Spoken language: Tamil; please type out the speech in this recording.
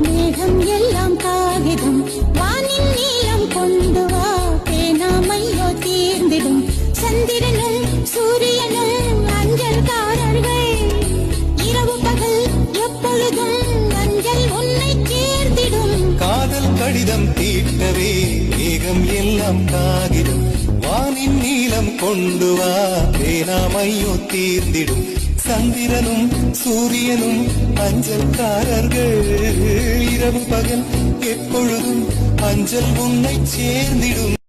மேகம் எல்லாம் காகிதம் வானின் நீளம் கொண்டு வா பேனாமையோ தீர்ந்திடும் சந்திரனும் சூரியனும் அஞ்சல்காரர்கள் இரவு பகல் எப்பொழுதும் அஞ்சல் உன்னை சேர்ந்திடும் காதல் கடிதம் தீட்டவே மேகம் எல்லாம் காகிதம் வானின் நீளம் கொண்டு வா பேனாமையோ தீர்ந்திடும் சந்திரனும் சூரியனும் அஞ்சல்காரர்கள் இரவு பகல் எப்பொழுதும் அஞ்சல் உன்னை சேர்ந்திடும்.